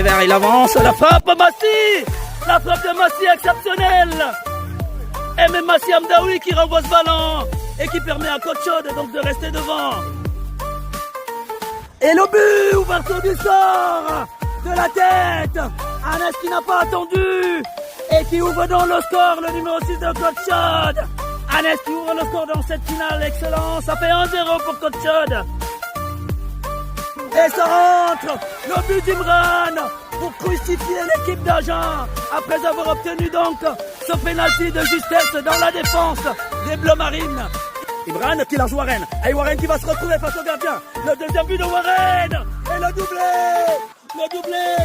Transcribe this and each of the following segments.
Evert, il avance, la frappe Massi. La frappe de Massi exceptionnelle. Et même Massi Amdaoui qui renvoie ce ballon et qui permet à Côte Chaude donc de rester devant. Et le but, ouverture du sort de la tête. Anes qui n'a pas attendu et qui ouvre dans le score, le numéro 6 de Côte Chaude. Anes qui ouvre le score dans cette finale, excellent. Ça fait 1-0 pour Côte Chaude. Et ça rentre, le but d'Imran pour crucifier l'équipe d'Agen après avoir obtenu donc ce pénalty de justesse dans la défense des Bleus Marines. Imran qui lance Warren, et Warren qui va se retrouver face au gardien. Le deuxième but de Warren et le doublé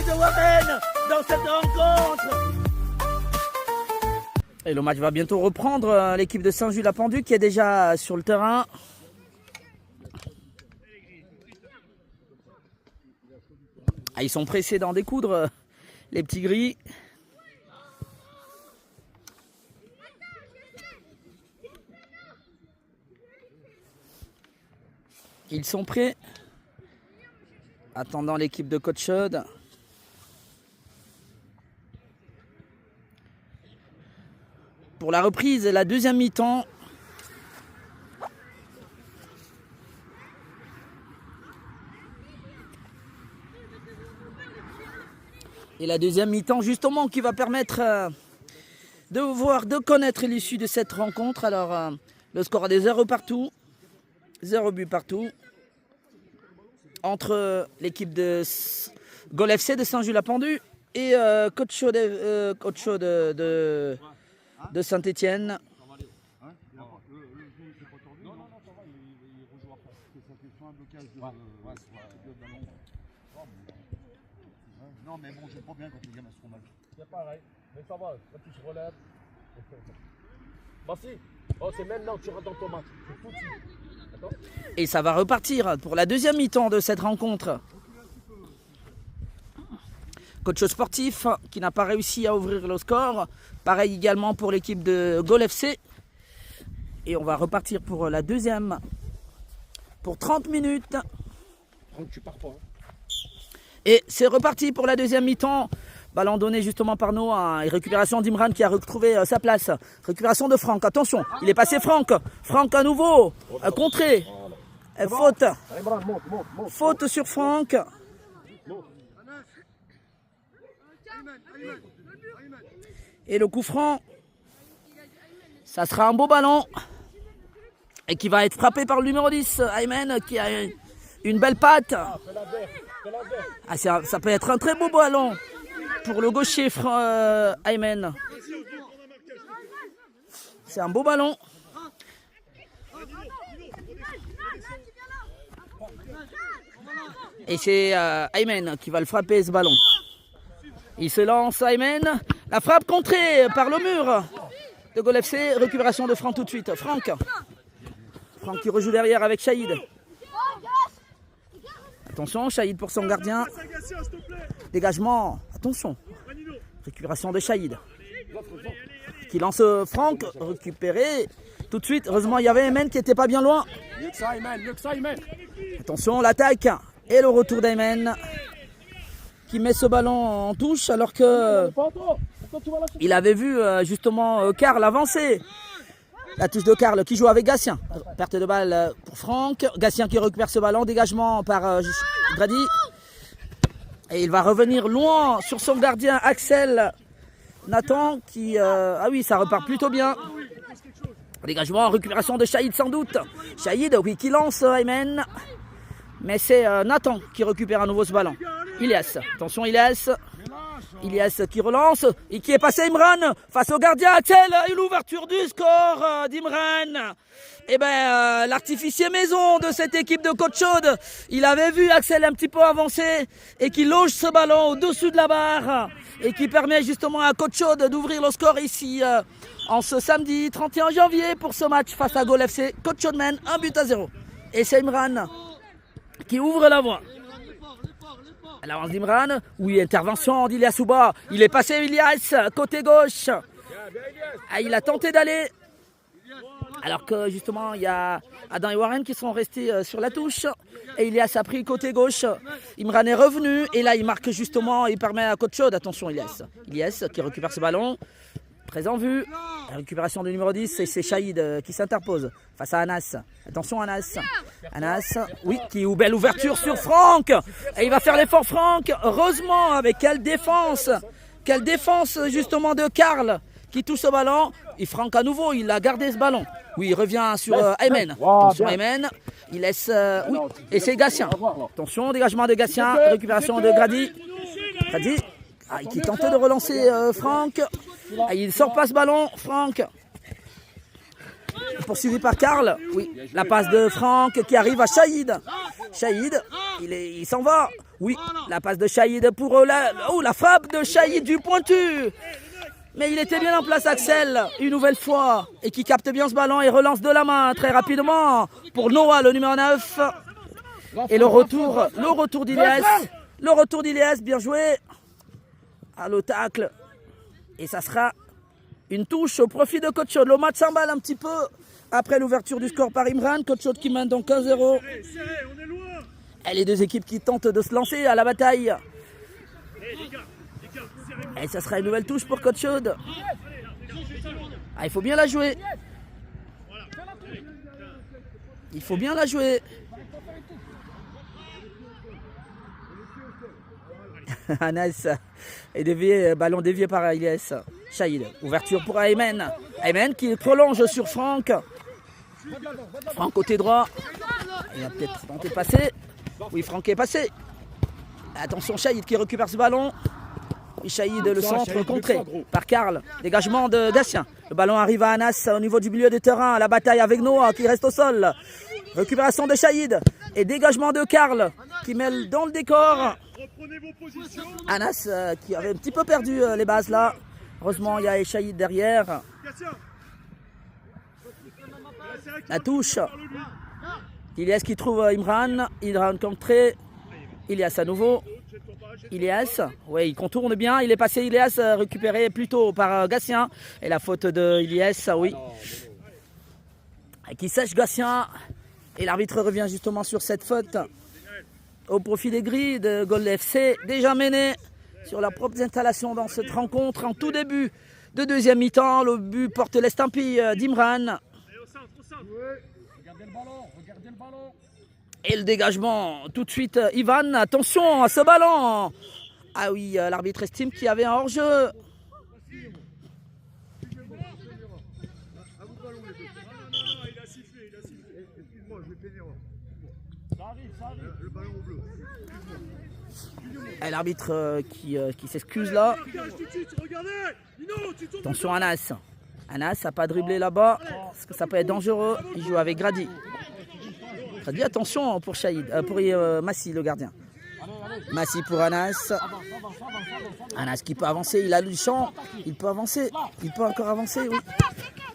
de Warren dans cette rencontre. Et le match va bientôt reprendre. L'équipe de Saint-Just-la-Pendue qui est déjà sur le terrain. Ah, ils sont pressés d'en découdre, les petits gris. Ils sont prêts. Attendant l'équipe de Côte Chaude. Pour la reprise et la deuxième mi-temps. Et la deuxième mi-temps justement qui va permettre de connaître l'issue de cette rencontre. Alors le score est de 0 partout. 0 but partout. Entre l'équipe de Gol FC de Saint-Just-la-Pendue et Côte Chaude de Saint-Étienne. Non, mais bon, je crois bien quand les gamins seront mal. C'est pareil, mais ça va, là tu te relèves. Bah si, oh, c'est maintenant que tu rentres dans ton match, c'est foutu. D'accord ? Et ça va repartir pour la deuxième mi-temps de cette rencontre. Coach sportif qui n'a pas réussi à ouvrir le score. Pareil également pour l'équipe de Gol FC. Et on va repartir pour la deuxième. Pour 30 minutes. Donc tu pars pas. Et c'est reparti pour la deuxième mi-temps. Ballon donné justement par Noah. Et récupération d'Imran qui a retrouvé sa place. Récupération de Franck. Attention, il est passé Franck. Franck à nouveau. Contré. Faute. Faute sur Franck. Et le coup franc. Ça sera un beau ballon. Et qui va être frappé par le numéro 10. Ayman qui a une belle patte. Ah, ça peut être un très beau ballon pour le gaucher Ayman. C'est un beau ballon. Et c'est Ayman qui va le frapper ce ballon. Il se lance Ayman. La frappe contrée par le mur de Gol FC. Récupération de Franck tout de suite. Franck qui rejoue derrière avec Shahid. Attention, Shahid pour son gardien. Dégagement. Attention. Récupération de Shahid. Qui lance Franck. Récupéré. Tout de suite. Heureusement, il y avait Ayman qui n'était pas bien loin. Attention, l'attaque. Et le retour d'Ayman. Qui met ce ballon en touche alors que il avait vu justement Karl avancer. La touche de Karl qui joue avec Gatien. Perte de balle pour Franck. Gatien qui récupère ce ballon. Dégagement par Grady. Et il va revenir loin sur son gardien Axel Nathan qui... ah oui, ça repart plutôt bien. Dégagement, récupération de Shahid sans doute. Shahid, oui, qui lance Ayman. Mais c'est Nathan qui récupère à nouveau ce ballon. Ilyes, attention Ilyes. Ilyes qui relance et qui est passé Imran face au gardien Axel. Et l'ouverture du score d'Imran. Et bien l'artificier maison de cette équipe de Côte Chaude, il avait vu Axel un petit peu avancer et qui loge ce ballon au-dessus de la barre et qui permet justement à Côte Chaude d'ouvrir le score ici en ce samedi 31 janvier pour ce match face à Gol FC. Côte Chaude mène 1-0. Et c'est Imran qui ouvre la voie. L'avance d'Imran, oui, intervention d'Ilyas Souba. Il est passé Ilyas, côté gauche. Ah, il a tenté d'aller. Alors que justement, il y a Adam et Warren qui sont restés sur la touche. Et Ilias a pris côté gauche. Imran est revenu. Et là, il marque justement, il permet à Côte Chaude. Attention, Ilias. Ilias qui récupère ce ballon. Très en vue. La récupération du numéro 10. Et c'est Shahid qui s'interpose face à Anas. Attention, Anas. Anas, oui, belle ouverture sur Franck. Et il va faire l'effort, Franck. Heureusement, avec quelle défense. Quelle défense justement de Karl qui touche ce ballon. Et Franck à nouveau, il a gardé ce ballon. Oui, il revient sur Aymen. Attention Aymen. Il laisse... oui, et c'est Gatien. Attention, dégagement de Gatien. Récupération de Grady. Grady qui tente de relancer Franck. Il ne sort pas ce ballon, Franck. Poursuivi par Karl. Oui, la passe de Franck qui arrive à Shahid. Shahid, il s'en va. Oui, la passe de Shahid pour la frappe de Shahid du pointu. Mais il était bien en place, Axel, une nouvelle fois. Et qui capte bien ce ballon et relance de la main très rapidement pour Noah, le numéro 9. Et le retour d'Ilias. Le retour d'Ilias, bien joué. À le tacle. Et ça sera une touche au profit de Côte Chaude. Le match s'emballe un petit peu après l'ouverture du score par Imran. Côte Chaude qui mène donc 1-0. Et les deux équipes qui tentent de se lancer à la bataille. Et ça sera une nouvelle touche pour Côte Chaude. Ah, il faut bien la jouer. Il faut bien la jouer. Anas est dévié, ballon dévié par Ilias. Shahid, ouverture pour Aymen. Aymen qui prolonge sur Franck. Franck côté droit. Il va peut-être tenter de passer. Oui, Franck est passé. Attention, Shahid qui récupère ce ballon. Et Shahid, le centre contré par Karl. Dégagement de Gatien. Le ballon arrive à Anas au niveau du milieu de terrain. La bataille avec Noah qui reste au sol. Récupération de Shahid. Et dégagement de Karl qui mêle dans le décor. Anas qui avait un petit peu perdu les bases là. Heureusement, il y a Shahid derrière. La touche. Ilias qui trouve Imran. Imran contré. Ilias à nouveau. Ilias, oui, il contourne bien. Il est passé Ilias récupéré plutôt par Gatien. Et la faute de Ilias, oui. Qui sèche Gatien. Et l'arbitre revient justement sur cette faute. Au profit des grilles de Gol FC. Déjà mené sur leurs propres installations dans cette rencontre. En tout début de deuxième mi-temps. Le but porte l'estampille d'Imran. Regardez le ballon, regardez le ballon. Et le dégagement, tout de suite, Ivan, attention à ce ballon. Ah oui, l'arbitre estime qu'il y avait un hors-jeu. Et l'arbitre qui s'excuse là. Attention Anas. Anas n'a pas dribblé là-bas, parce que ça peut être dangereux. Il joue avec Grady. Grady, attention pour Shahid, pour Massi, le gardien. Massi pour Anas. Anas qui peut avancer, il a le champ. Il peut avancer, il peut encore avancer, oui.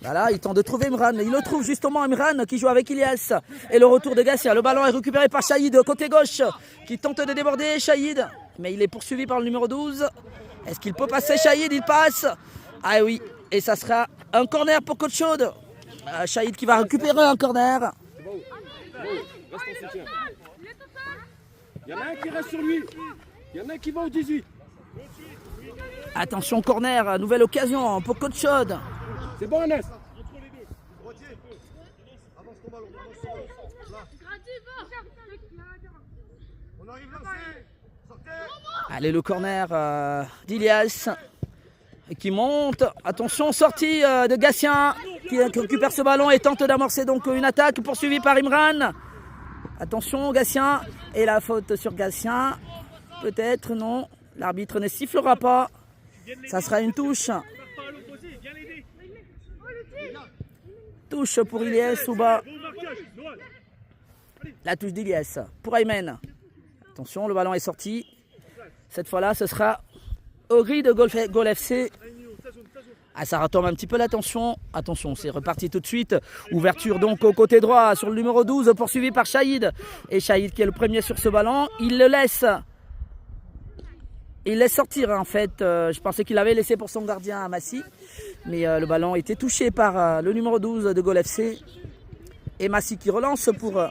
Voilà, il tente de trouver Imran. Il le trouve justement, Imran, qui joue avec Ilias. Et le retour de Gatien. Le ballon est récupéré par Shahid, côté gauche, qui tente de déborder Shahid. Mais il est poursuivi par le numéro 12. Est-ce qu'il peut passer Shahid? Il passe. Ah oui, et ça sera un corner pour Côte Chaude. Shahid qui va récupérer un corner. Reste en soutien. Il y en a un qui reste sur lui. Il y en a un qui va au 18. Attention, corner, nouvelle occasion pour Côte Chaude. C'est bon, Anas. Entre les deux. Droitier. Avance ton ballon. On arrive lancé. Sortez. Allez, le corner d'Ilias qui monte. Attention, sortie de Gatien qui récupère ce ballon et tente d'amorcer donc une attaque poursuivie par Imran. Attention, Gatien. Et la faute sur Gatien. Peut-être, non. L'arbitre ne sifflera pas. Ça sera une touche. Touche pour Ilias ou bas. La touche d'Ilias pour Aymen. Attention, le ballon est sorti. Cette fois-là, ce sera au gris de Gol FC. Ah, ça retombe un petit peu l'attention. Attention, c'est reparti tout de suite. Ouverture donc au côté droit sur le numéro 12, poursuivi par Shahid. Et Shahid qui est le premier sur ce ballon. Il le laisse. Il laisse sortir en fait. Je pensais qu'il avait laissé pour son gardien à Massi. Mais le ballon était touché par le numéro 12 de Gol FC. Et Massy qui relance pour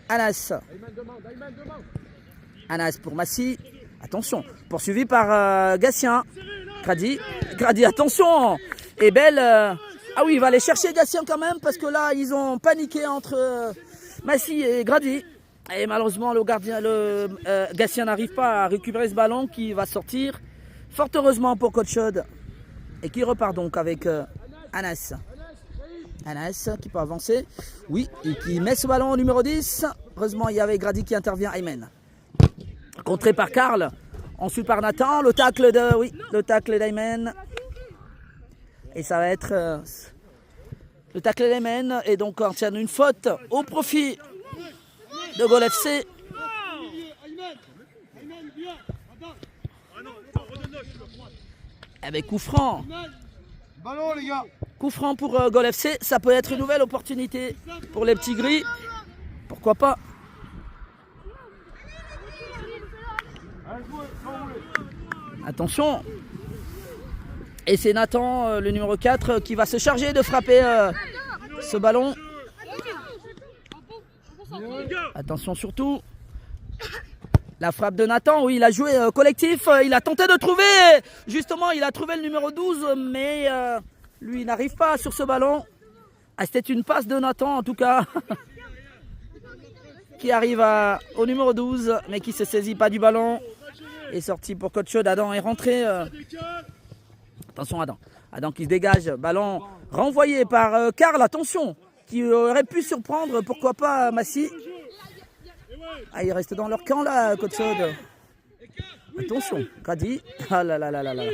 Anas. Anas pour Massy. Attention, poursuivi par Gatien. Grady, attention. Et Belle. Ah oui, il va aller chercher Gatien quand même parce que là, ils ont paniqué entre Massy et Grady. Et malheureusement, Gatien n'arrive pas à récupérer ce ballon qui va sortir. Fort heureusement pour Coach Chaude. Et qui repart donc avec Anas. Anas qui peut avancer. Oui, et qui met ce ballon au numéro 10. Heureusement, il y avait Grady qui intervient. Aymen. Contré par Karl. Ensuite par Nathan. Le tacle d'Aymen. Et ça va être le tacle d'Aymen. Et donc, on tient une faute au profit de Gol FC. Avec coup franc. Ballon, les gars. Coup franc pour Gol FC. Ça peut être une nouvelle opportunité pour les petits gris. Pourquoi pas. Attention. Et c'est Nathan, le numéro 4, qui va se charger de frapper ce ballon. Attention surtout. La frappe de Nathan, oui, il a joué collectif. Il a tenté de trouver, justement, il a trouvé le numéro 12, mais lui, il n'arrive pas sur ce ballon. Ah, c'était une passe de Nathan, en tout cas, qui arrive au numéro 12, mais qui ne se saisit pas du ballon. Est sorti pour Coach Chaude. Adam est rentré. Attention, Adam. Adam qui se dégage. Ballon renvoyé par Karl. Attention, qui aurait pu surprendre, pourquoi pas, Massy. Ah, il reste dans leur camp là, Coach Chaude. Attention, Grady. Ah là là là là là.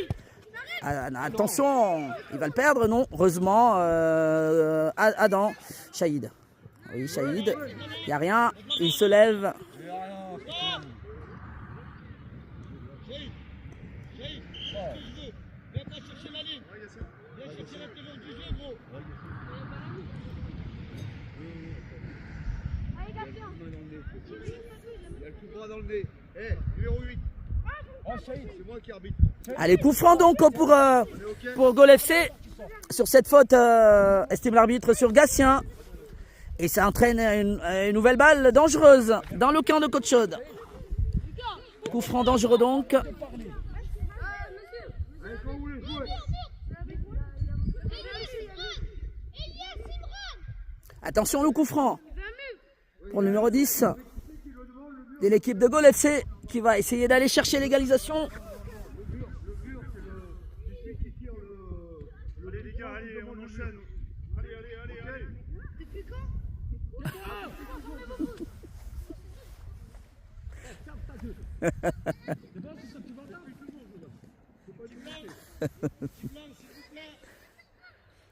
Attention, il va le perdre, non? Heureusement, Adam. Shahid. Oui, Shahid. Il n'y a rien. Il se lève. Allez, coup franc donc pour Gol FC. Sur cette faute, estime l'arbitre sur Gatien. Et ça entraîne une nouvelle balle dangereuse dans le camp de Coach Chaude. Coup franc dangereux donc. Attention, le coup franc pour le numéro 10 de l'équipe de Gol FC qui va essayer d'aller chercher l'égalisation. Allez les gars, allez, on enchaîne. Allez. Depuis quand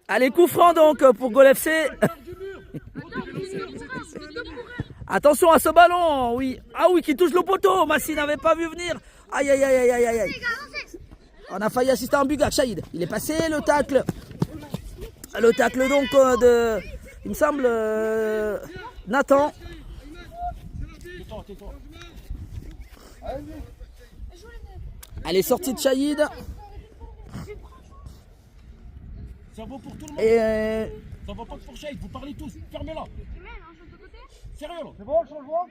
Allez, coup franc donc pour Gol FC. Attention à ce ballon, oui. Ah oui, qui touche le poteau. Massy n'avait pas vu venir. Aïe, aïe, aïe, aïe, aïe, aïe. On a failli assister à un bugage. Shahid, il est passé, le tacle. Le tacle donc de, il me semble, Nathan. Elle est sortie de Shahid. Ça vaut pour tout le monde. Et ça vaut pas que pour Shahid, vous parlez tous. Fermez-la. Sérieux là. C'est bon, le changement?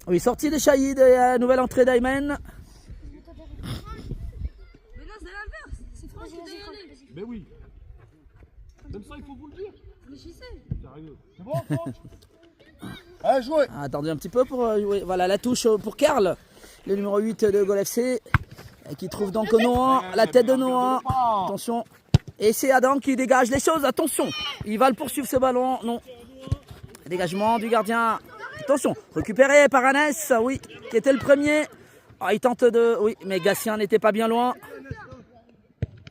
oui, sortie de Shahid et nouvelle entrée d'Aymen. Mais non, c'est l'inverse. C'est Franck qui doit y aller. Mais oui. Même ça, il faut vous le dire. Réfléchissez. Sérieux. C'est bon, Franck? Allez, jouez. Attendez un petit peu pour jouer. Voilà la touche pour Karl, le numéro 8 de Gol FC, qui trouve donc Nohan, la tête de Nohan. Attention. Et c'est Adam qui dégage les choses. Attention. Il va le poursuivre ce ballon. Non. Dégagement du gardien. Attention. Récupéré par Anas. Oui. Qui était le premier. Ah, il tente de. Oui. Mais Gatien n'était pas bien loin.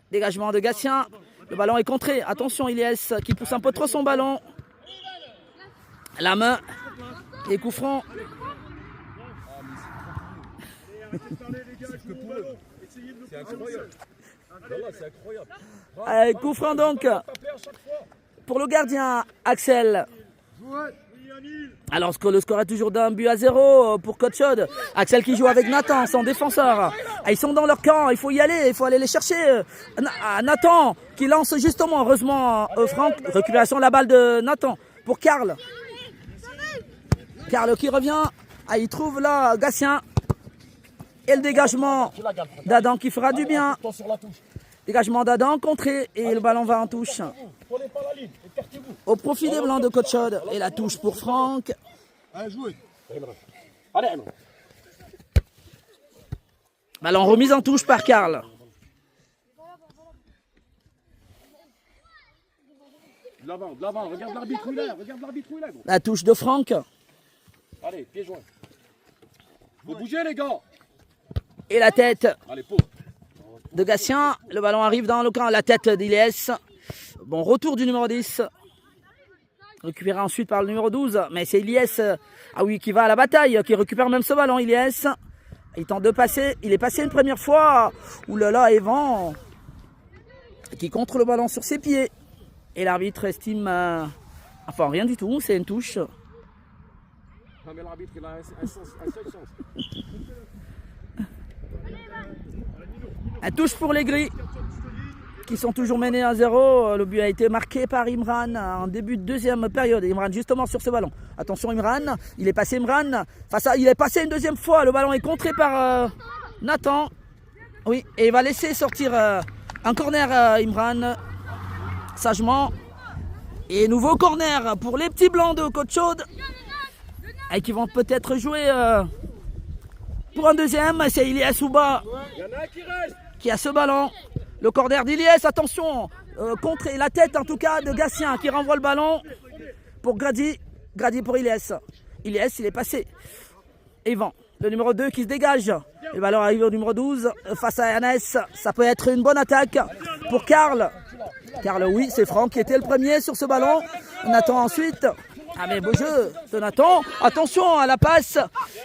Dégagement de Gatien. Le ballon est contré. Attention, Ilyes qui pousse un peu trop son ballon. La main. Et coup franc. C'est incroyable. Voilà, c'est incroyable. Allez, coup franc donc. Pour le gardien, Axel. Alors que le score est toujours d'1-0 pour Coach Chaude. Axel qui joue avec Nathan, son défenseur. Ah, ils sont dans leur camp, il faut y aller, il faut aller les chercher. Nathan qui lance justement, heureusement, Franck. Récupération de la balle de Nathan pour Karl. Karl qui revient. Ah, il trouve là Gatien. Et le dégagement d'Adam qui fera du bien. Toi sur la touche. Dégagement d'Adam, contré. Et le ballon va en touche. Prenez pas la ligne, écartez-vous. Au profit des Blancs de Côte-Chaude. Et la touche pour Franck. Allez, jouez. Allez, Emre. Ballon remise en touche par Karl. De l'avant, regarde l'arbitre où il est, gros. La touche de Franck. Allez, pieds joints. Faut bouger, les gars. Et la tête Allez, pause. de Gatien. Le ballon arrive dans le camp. La tête d'Iliès. Bon, retour du numéro 10. Récupéré ensuite par le numéro 12. Mais c'est Iliès, qui va à la bataille, qui récupère même ce ballon, Iliès. Il tente de passer. Il est passé une première fois. Ouh là là, Evan qui contre le ballon sur ses pieds. Et l'arbitre estime... enfin, rien du tout. C'est une touche. Non, mais l'arbitre, il a un seul sens. Un touche pour les Gris, qui sont toujours menés 1-0. Le but a été marqué par Imran en début de deuxième période. Imran justement sur ce ballon. Attention Imran, il est passé Imran. Il est passé une deuxième fois. Le ballon est contré par Nathan. Oui, et il va laisser sortir un corner Imran. Sagement. Et nouveau corner pour les petits Blancs de Côte-Chaude. Et qui vont peut-être jouer pour un deuxième. C'est Ilias Ouba qui a ce ballon. Le corner d'Iliès, attention, contre la tête en tout cas de Gatien qui renvoie le ballon pour Grady. Grady pour Iliès. Iliès, il est passé. Evan, le numéro 2 qui se dégage. Le ballon arrive au numéro 12 face à Ernest. Ça peut être une bonne attaque pour Karl. Karl, oui, c'est Franck qui était le premier sur ce ballon. Nathan ensuite. Ah mais beau jeu de Nathan. Attention à la passe.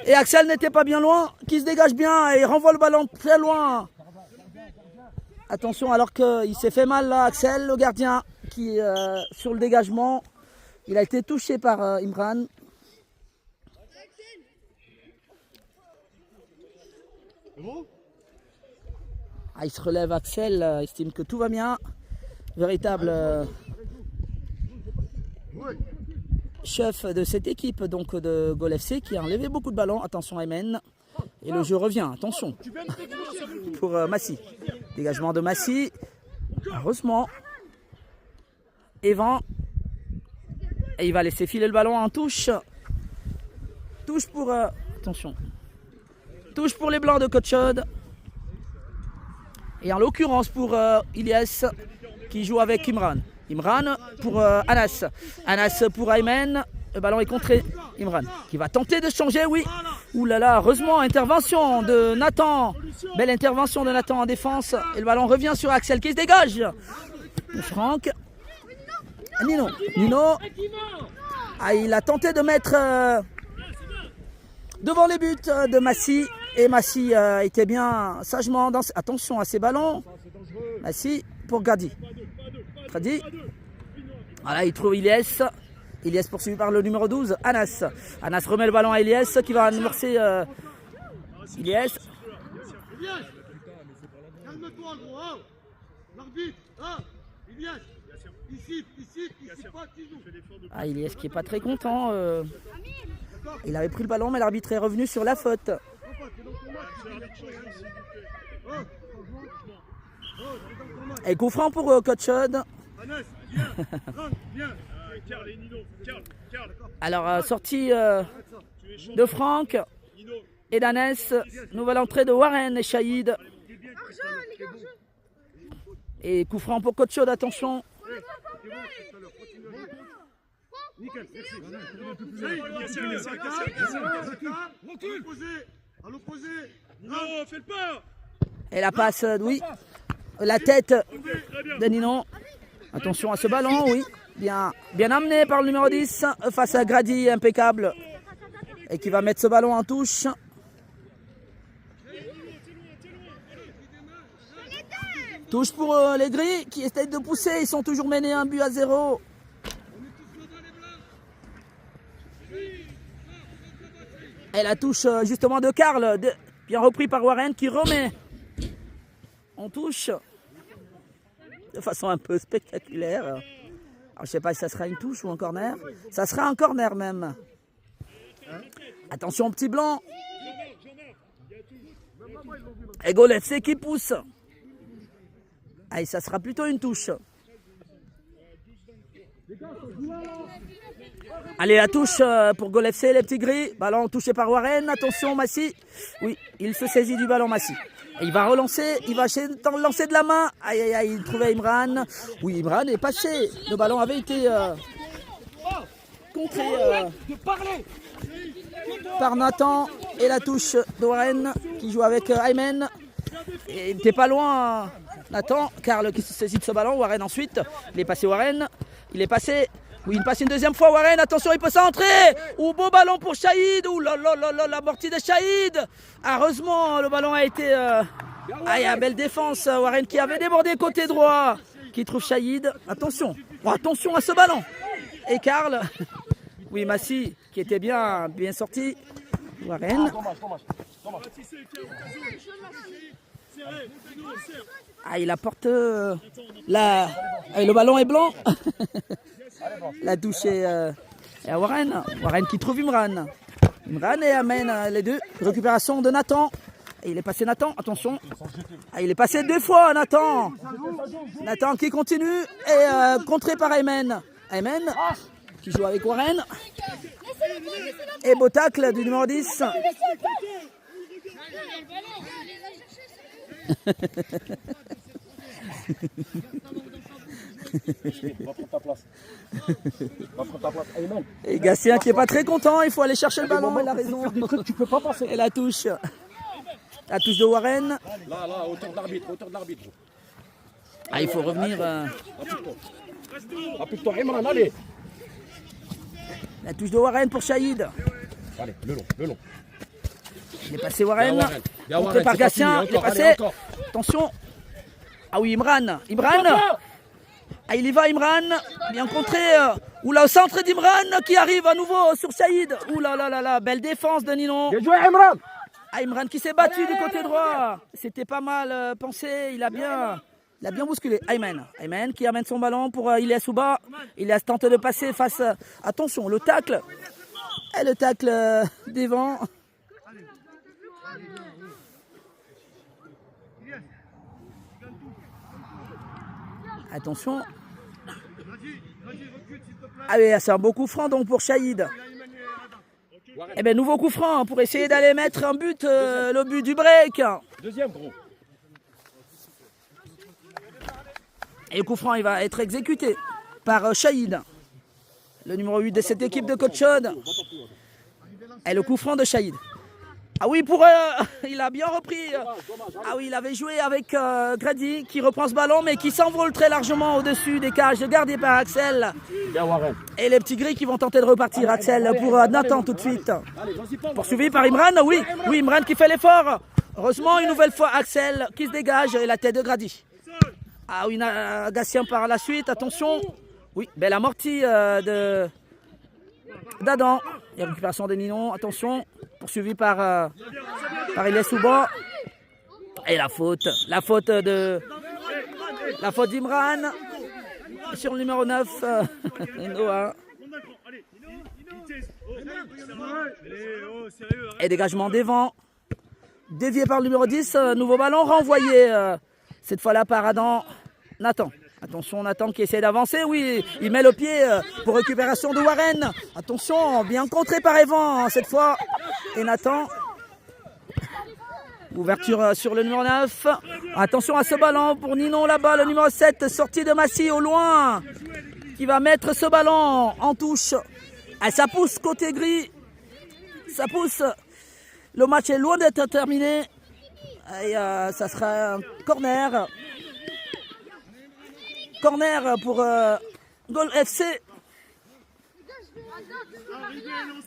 Et Axel n'était pas bien loin. Qui se dégage bien et renvoie le ballon très loin. Attention alors qu'il s'est fait mal là, Axel, le gardien, qui sur le dégagement, il a été touché par Imran. Ah, il se relève Axel, estime que tout va bien. Véritable chef de cette équipe donc de Gol FC qui a enlevé beaucoup de ballons. Attention Aymen. Et le jeu revient, attention, pour Massy. Dégagement de Massy. Heureusement. Evan. Et il va laisser filer le ballon en touche. Touche pour... attention. Touche pour les Blancs de Côte-Chaude. Et en l'occurrence pour Ilias qui joue avec Imran. Imran pour Anas. Anas pour Aymen. Le ballon est contré. Imran qui va tenter de changer, oui. Ouh là là, heureusement, intervention de Nathan. Belle intervention de Nathan en défense. Et le ballon revient sur Axel qui se dégage. Franck. Nino. Ah, il a tenté de mettre devant les buts de Massy. Et Massy était bien sagement dans... Attention à ces ballons. Massy pour Grady. Grady. Voilà, il trouve Iliès. Iliès poursuivi par le numéro 12, Anas. Anas remet le ballon à Iliès qui va amorcer Iliès. Calme-toi, gros. L'arbitre, Iliès. Ici, pas qui joue. Ah, Iliès qui n'est pas très content. Il avait pris le ballon, mais l'arbitre est revenu sur la faute. Et coup franc pour Côte-Chaude. Alors, sortie de Franck et d'Anès. Nouvelle entrée de Warren et Shahid. Et coup franc pour Côte-Chaude, attention. Et la passe, oui. La tête de Nino. Attention à ce ballon, oui. Bien amené par le numéro 10 face à Grady, impeccable. Et qui va mettre ce ballon en touche. Touche pour les Gris qui essayent de pousser. Ils sont toujours menés 1-0. Et la touche justement de Karl, bien repris par Warren qui remet en touche. De façon un peu spectaculaire. Alors, je ne sais pas si ça sera une touche ou un corner. Ça sera un corner même. Attention, petit blanc. Et Gol FC qui pousse. Allez, ça sera plutôt une touche. Allez, la touche pour Gol FC, les petits gris. Ballon touché par Warren. Attention, Massy. Oui, il se saisit du ballon, Massy. Il va relancer, il va lancer de la main. Aïe, aïe, aïe, il trouvait Imran. Oui, Imran est passé. Le ballon avait été contré par Nathan. Et la touche de Warren qui joue avec Aymen. Et il n'était pas loin, Nathan. Karl qui se saisit de ce ballon. Warren ensuite. Il est passé Warren. Il est passé. Oui, il passe une deuxième fois, Warren, attention, il peut s'entrer. Beau ballon pour Shahid. Ouh là là là là, la mortie de Shahid. Heureusement, le ballon a été... il y a une belle défense, Warren qui avait débordé côté droit. Qui trouve Shahid. Attention, attention à ce ballon. Et Karl. Oui, Massy, qui était bien sorti. Warren. Il apporte... le ballon est blanc. La touche est à Warren. Warren qui trouve Imran. Imran et amène les deux. Récupération de Nathan. Et il est passé Nathan, attention. Il est passé 2 fois Nathan. Nathan qui continue. Et contré par Aymen. Aymen qui joue avec Warren. Et beau tacle du numéro 10. Va prendre ta place. Va prendre ta place. Ayman. Et Gatien qui est pas très content, il faut aller chercher le ballon, il a raison. Tu peux pas passer. Et la touche. La touche de Warren. Là, hauteur de l'arbitre. Il faut revenir. Appuie-toi, Ayman, allez. La touche de Warren pour Shahid. Allez, le long. Il est passé Warren. Bien, Contré par Gatien, il est passé. Attention. Oui, Imran. Il y va Imran, bien contré. Oula, au centre d'Imran qui arrive à nouveau sur Shahid. Oula là, belle défense de Ninon. Bien joué, Imran. Imran qui s'est battu du côté droit. C'était pas mal pensé, il a bien bousculé. Aymen qui amène son ballon pour Ilyas Ouba. Ilyas tente de passer face. Attention, le tacle. Et le tacle devant. Attention. Allez, c'est un beau coup franc donc pour Shahid. Eh bien, nouveau coup franc pour essayer d'aller mettre un but, le but du break. Deuxième, gros. Et le coup franc, il va être exécuté par Shahid, le numéro 8 de cette équipe de Coach Chaude. Et le coup franc de Shahid. Oui, il a bien repris. Il avait joué avec Grady qui reprend ce ballon mais qui s'envole très largement au-dessus des cages gardées par Axel. Et les petits gris qui vont tenter de repartir. Axel pour Nathan tout de suite. Poursuivi par Imran. Oui, Imran qui fait l'effort. Heureusement, une nouvelle fois Axel qui se dégage et la tête de Grady. Gatien par la suite. Attention. Oui, belle amortie d'Adam. Et récupération de Ninon. Attention. Poursuivi par Ilyas Ouba. Et la faute d'Imran sur le numéro 9, Noah. Et dégagement des vents. Dévié par le numéro 10, nouveau ballon renvoyé. Cette fois-là par Nathan. Attention, Nathan qui essaie d'avancer. Oui, il met le pied pour récupération de Warren. Attention, bien contré par Evan cette fois. Et Nathan. Ouverture sur le numéro 9. Attention à ce ballon pour Ninon là-bas. Le numéro 7, sorti de Massy au loin. Qui va mettre ce ballon en touche. Ça pousse côté gris. Ça pousse. Le match est loin d'être terminé. Et ça sera un corner. Corner pour Gol FC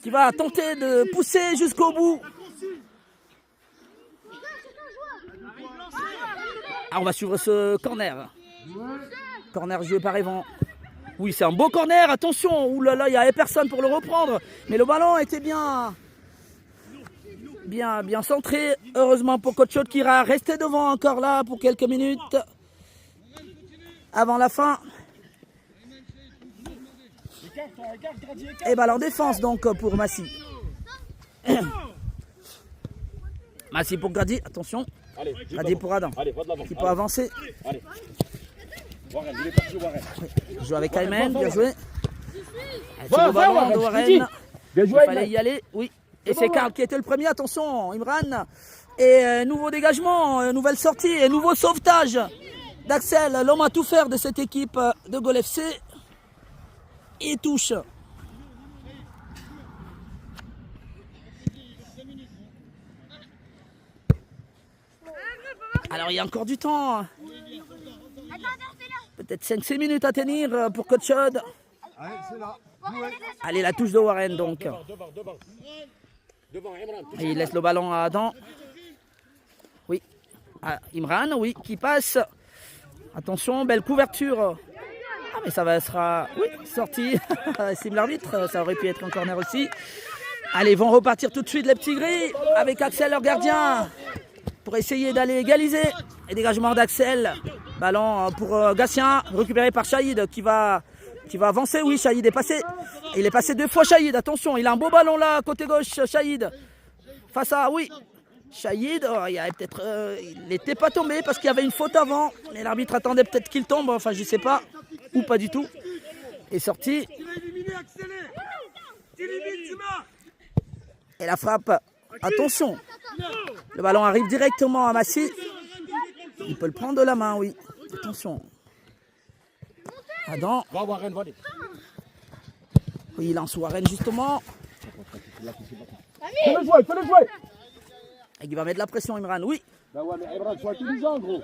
qui va tenter de pousser jusqu'au bout. On va suivre ce corner. Corner joué par Evan. Oui, c'est un beau corner. Attention, ouh là là, il n'y avait personne pour le reprendre. Mais le ballon était bien bien centré. Heureusement pour Coach Chaude qui ira rester devant encore là pour quelques minutes. Avant la fin. Et balle en défense donc pour Massy. Massy pour Grady, attention. Allez, Grady pour Adam. Allez, va de l'avant. Qui peut avancer. Allez. Warren, il est parti, Warren. Il joue avec Ayman, bien joué. Va, Le ballon Warren, de je te Warren. dis. Bien joué, Il fallait y aller, oui. Et c'est Karl qui était le premier, attention, Imran. Et nouveau dégagement, nouvelle sortie et nouveau sauvetage d'Axel, l'homme à tout faire de cette équipe de Gol FC. Il touche. Alors il y a encore du temps. Peut-être 5-6 minutes à tenir pour Coach Chaude. Allez, c'est là. Allez, la touche de Warren donc. Devant. Devant, Imran. Et il laisse le ballon à Adam. Oui. À Imran, oui, qui passe. Attention, belle couverture. Ah, mais ça sera. Oui, sorti. Sim l'arbitre. Ça aurait pu être un corner aussi. Allez, ils vont repartir tout de suite, les petits gris. Avec Axel, leur gardien. Pour essayer d'aller égaliser. Et dégagement d'Axel. Ballon pour Gatien. Récupéré par Shahid qui va avancer. Oui, Shahid est passé. Il est passé 2 fois Shahid. Attention, il a un beau ballon là, côté gauche, Shahid. Face à, oui. Shahid, il n'était pas tombé parce qu'il y avait une faute avant. Mais l'arbitre attendait peut-être qu'il tombe. Enfin, je ne sais pas. Ou pas du tout. Et sorti. Et la frappe. Attention. Le ballon arrive directement à Massy. Il peut le prendre de la main, oui. Attention. Adam. Va, Warren, va. Oui, il lance Warren justement. Fais-le jouer. Et il va mettre la pression, Imran. Oui. Ben ouais, mais Imran, sois intelligent, gros.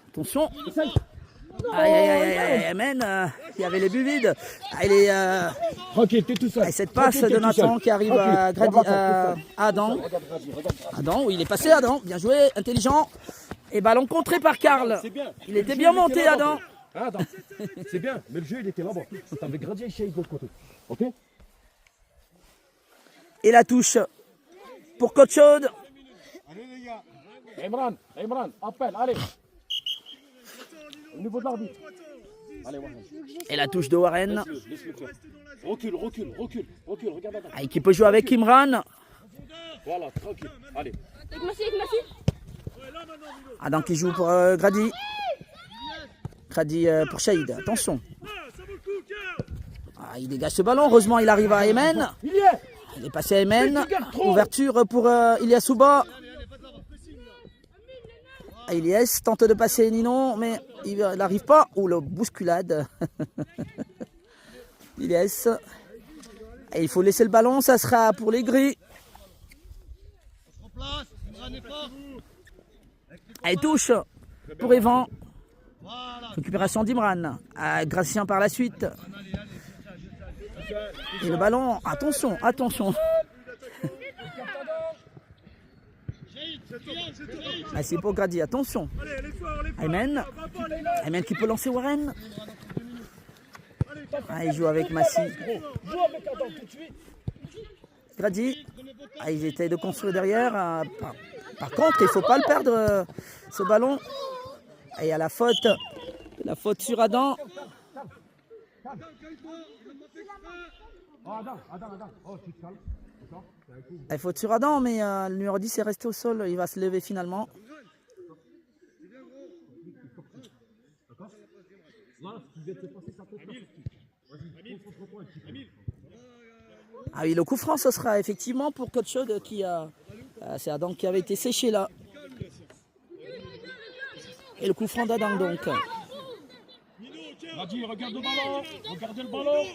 Attention. Essaye. Aïe, Amen. Il y avait les buts vides. Il est. Tranquille, t'es tout seul. Et cette passe de Nathan qui arrive à Adam. Adam, oui, il est passé, Adam. Bien joué, intelligent. Et ballon contré par Karl. Il était bien monté, Adam. Ah, attends, c'est bien, mais le jeu il était là-bas. T'avais Grady et Shahid de l'autre côté. Ok? Et la touche pour Coach Chaude. Allez, les gars. Imran, appel, allez. Au niveau de l'arbitre. Allez, Warren. Et la touche de Warren. Laisse-le faire. Recule, regarde là-bas. Qui peut jouer avec Imran. Voilà, tranquille. Allez. Avec Massy. Adam qui joue pour Grady. Grady pour Shahid. Attention. Il dégage ce ballon. Heureusement, il arrive à Ayman. Il est passé à Ayman. Ouverture pour Ilyas Souba. Ilyas tente de passer Ninon, mais il n'arrive pas. Ouh, la bousculade. Ilyas. Et il faut laisser le ballon. Ça sera pour les gris. Elle touche pour Evan. Récupération d'Imran. Gratien par la suite. Et le ballon. Attention. C'est pour Grady. Attention. Ayman qui peut lancer Warren. Il joue avec Massy. Grady. Ils essayent de construire derrière. Par contre, il ne faut pas le perdre, ce ballon. Et il y a la faute sur Adam. Il faute sur Adam, mais le numéro 10 est resté au sol. Il va se lever finalement. Ah oui, le coup franc, ce sera effectivement pour Coach Chaude qui a... c'est Adam qui avait été séché là. Et le coup franc d'Adam donc. Grady, regarde le ballon. Regardez le ballon.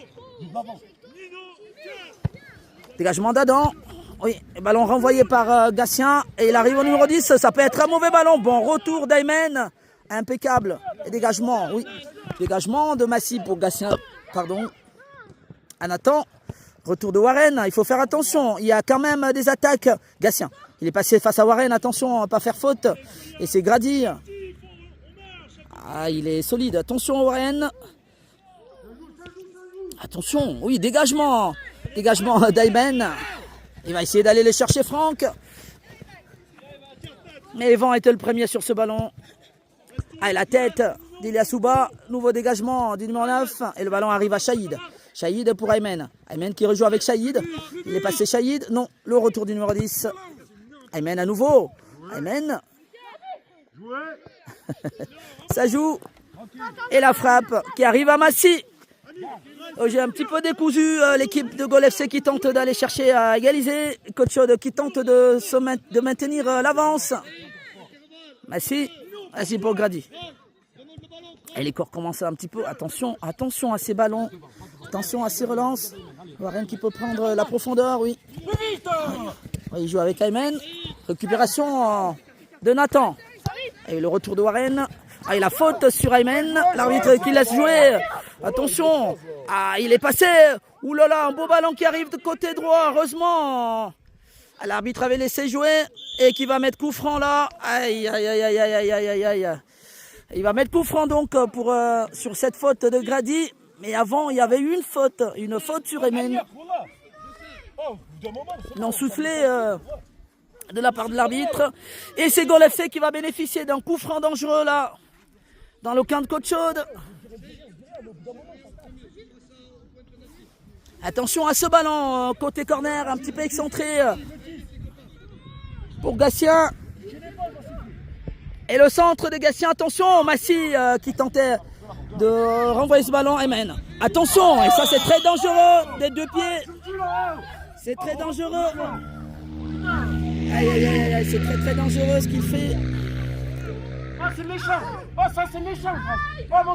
Dégagement d'Adam. Oui, ballon renvoyé par Gatien. Et il arrive au numéro 10. Ça peut être un mauvais ballon. Bon retour d'Ayman. Impeccable. Et dégagement, oui. Dégagement de Massy pour Gatien. Pardon. Nathan. Retour de Warren. Il faut faire attention. Il y a quand même des attaques. Gatien. Il est passé face à Warren. Attention à ne pas faire faute. Et c'est Grady. Il est solide. Attention Warren. Attention. Oui, dégagement. Dégagement d'Ayman. Il va essayer d'aller les chercher Franck. Mais Evan était le premier sur ce ballon. Ah, et la tête d'Ilyasouba. Nouveau dégagement du numéro 9. Et le ballon arrive à Shahid. Shahid pour Aymen. Aymen qui rejoue avec Shahid. Il est passé Shahid. Non, le retour du numéro 10. Aymen à nouveau. Aymen. Ça joue. Et la frappe qui arrive à Massy. Oh, j'ai un petit peu décousu l'équipe de Gol FC qui tente d'aller chercher à égaliser. Coach Chaude qui tente de maintenir l'avance. Massy pour Grady. Et les corps commencent un petit peu. Attention à ces ballons. Attention à ces relances. Warren qui peut prendre la profondeur, oui. Il joue avec Aymen. Récupération de Nathan. Et le retour de Warren. Ah, et la faute sur Aymen. L'arbitre qui laisse jouer. Attention. Ah, il est passé. Ouh là là, un beau ballon qui arrive de côté droit. Heureusement. Ah, l'arbitre avait laissé jouer. Et qui va mettre coup franc là. Aïe, aïe, aïe, aïe, aïe, aïe, aïe, aïe. Il va mettre coup franc donc sur cette faute de Grady. Mais avant, il y avait eu une faute sur Aymen. Non soufflé de la part de l'arbitre. Et c'est Gol FC qui va bénéficier d'un coup franc dangereux là. Dans le camp de Coach Chaude. Attention à ce ballon, côté corner, un petit peu excentré pour Gatien. Et le centre de Gatien, attention, Massy qui tentait de renvoyer ce ballon, Aymen. Attention, et ça c'est très dangereux, des deux pieds. C'est très dangereux. Aïe, aïe, aïe, aïe, c'est très très dangereux ce qu'il fait. Ah, c'est méchant. Ah, ça, c'est méchant.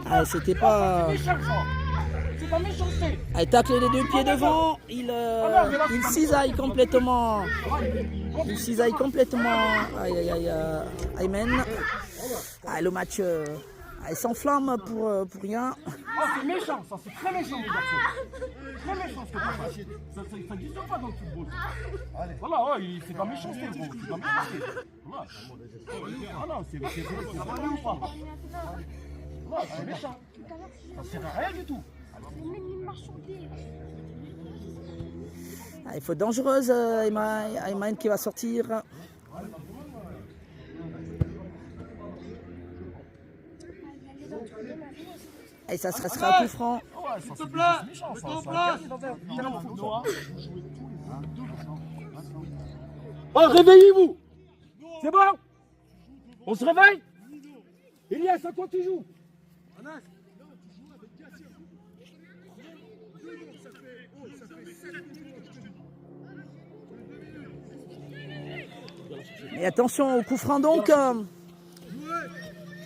Ah, c'était pas... C'est pas méchanceté. Il tacle les deux pieds devant. Il cisaille complètement. Il cisaille complètement. Aïe, aïe, aïe, Aymen. Ah, le match il s'enflamme pour rien. Ah, c'est méchant, ça, c'est très méchant, les garçons. Très méchant ce que t'as fait. Ça n'existe pas dans le football. Voilà, ouais, c'est pas méchanceté, gros. C'est pas méchanceté. Voilà. Ah non, c'est vrai ou pas? Voilà, c'est méchant. Ça sert à rien du tout. Ah, il faut dangereuse, Aymen qui va sortir. Et ça sera un coup franc. S'il te plaît, mets-toi en place. Oh, réveillez-vous. C'est bon? On se réveille? Elias, à quoi tu joues? Et attention au coup franc donc.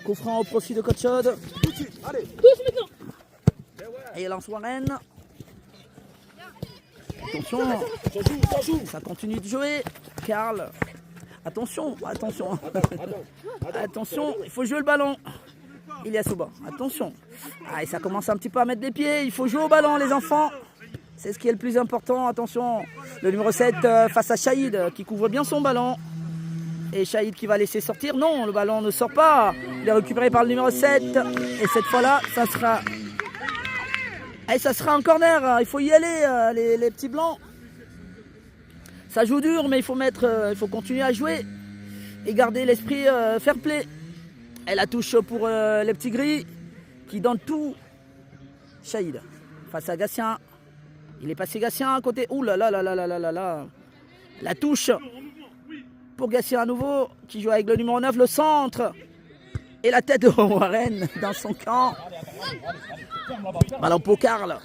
Coup franc au profit de Coach Chaude. Et il lance Warren. Attention. Ça continue de jouer. Karl. Attention. Attention, il faut jouer le ballon. Ilyasouba. Attention. Ah, et ça commence un petit peu à mettre des pieds. Il faut jouer au ballon, les enfants. C'est ce qui est le plus important. Attention. Le numéro 7 face à Shahid qui couvre bien son ballon. Et Shahid qui va laisser sortir. Non, le ballon ne sort pas. Il est récupéré par le numéro 7. Et cette fois-là, ça sera un corner. Il faut y aller, les petits blancs. Ça joue dur, mais il faut continuer à jouer. Et garder l'esprit fair play. Et la touche pour les petits gris. Qui donnent tout. Shahid face à Gatien. Il est passé Gatien à côté. Ouh là là là là là là là là. La touche pour Gatien à nouveau, qui joue avec le numéro 9, le centre. Et la tête de Warren dans son camp. Ballon pour Karl.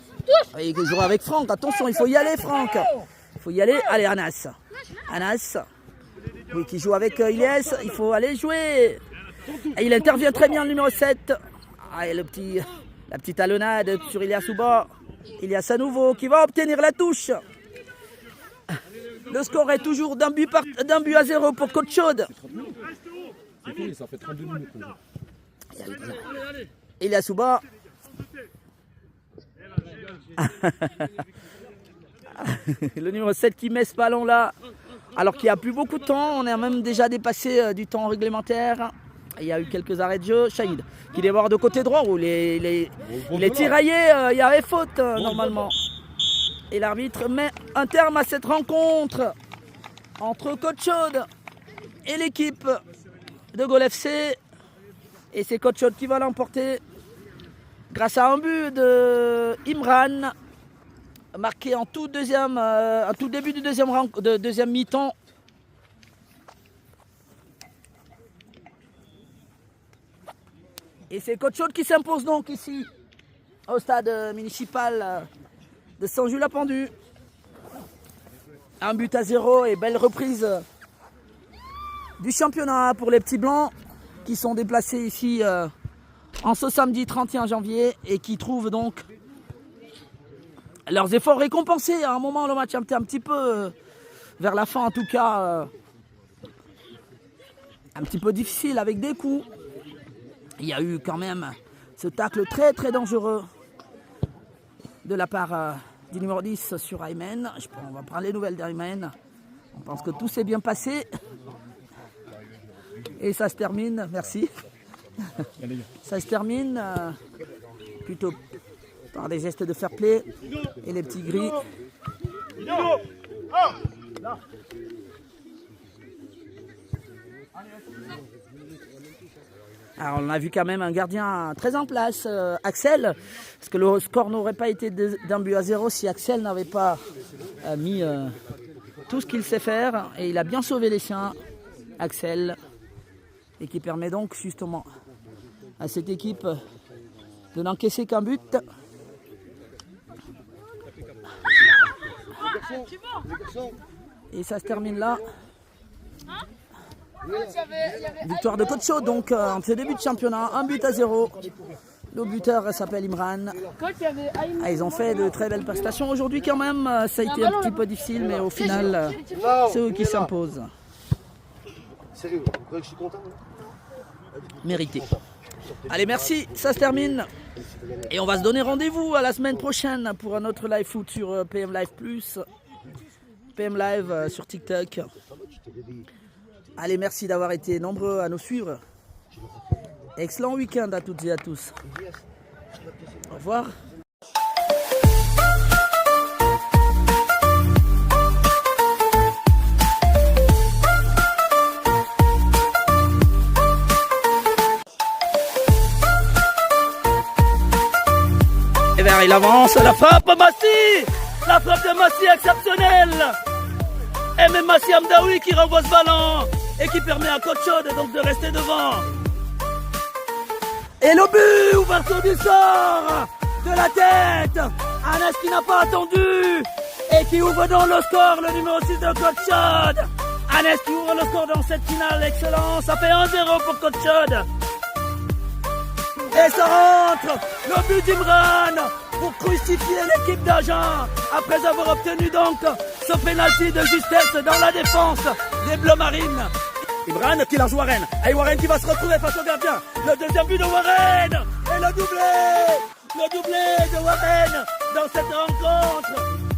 Il joue avec Franck. Attention, il faut y aller, Franck. Il faut y aller. Allez, Anas. Oui, qui joue avec Ilyes. Il faut aller jouer. Et il intervient très bien, le numéro 7. Ah, et la petite talonnade sur Ilyasouba. Ilyas à nouveau, qui va obtenir la touche. Le score est toujours d'un but à 0 pour Coach Chaude. C'est fini, ça fait 32 minutes. Ilyasouba. Le numéro 7 qui met ce ballon là. Alors qu'il n'y a plus beaucoup de temps. On a même déjà dépassé du temps réglementaire. Il y a eu quelques arrêts de jeu. Shahid qui déborde de côté droit où il est tiraillé. Il y avait faute normalement. Et l'arbitre met un terme à cette rencontre entre Coach Chaude et l'équipe de Gol FC. Et c'est Coach qui va l'emporter grâce à un but de Imran, marqué en tout début du deuxième mi-temps. Et c'est Coach qui s'impose donc ici au stade municipal de Saint-Jules-la-Pendu. 1-0 et belle reprise du championnat pour les petits blancs qui sont déplacés ici en ce samedi 31 janvier et qui trouvent donc leurs efforts récompensés. À un moment, le match était un petit peu, vers la fin en tout cas, un petit peu difficile avec des coups. Il y a eu quand même ce tacle très très dangereux de la part du numéro 10 sur Aymen. On va prendre les nouvelles d'Aymen. On pense que tout s'est bien passé. Et ça se termine, merci. Ça se termine plutôt par des gestes de fair play et les petits gris. Alors on a vu quand même un gardien très en place, Axel, parce que le score n'aurait pas été d'1-0 si Axel n'avait pas mis tout ce qu'il sait faire. Et il a bien sauvé les siens, Axel, et qui permet donc justement à cette équipe de n'encaisser qu'un but. Et ça se termine là. Victoire de Coach donc en ce début de championnat, 1-0. Le buteur s'appelle Imran. Ils ont fait de très belles prestations aujourd'hui quand même. Ça a été un petit peu difficile, mais au final, c'est eux qui s'imposent. Sérieux, vous croyez que je suis content? Mérité. Allez, merci, ça se termine. Et on va se donner rendez-vous à la semaine prochaine pour un autre live foot sur PM Live Plus. PM Live sur TikTok. Allez, merci d'avoir été nombreux à nous suivre. Excellent week-end à toutes et à tous. Au revoir. Et vers il avance, la frappe Massi. La frappe de Massi exceptionnelle. Et même Massi Amdaoui qui renvoie ce ballon et qui permet à Coach donc de rester devant. Et le but, ouverture du sort de la tête. Anes qui n'a pas attendu et qui ouvre donc le score, le numéro 6 de Coach. Anes qui ouvre le score dans cette finale, excellent. Ça fait 1-0 pour Coach. Et ça rentre, le but d'Imran pour crucifier l'équipe d'Agen après avoir obtenu donc ce pénalty de justesse dans la défense des Bleus Marines. Imran qui lance Warren. Et Warren qui va se retrouver face au gardien. Le deuxième but de Warren. Et le doublé de Warren dans cette rencontre.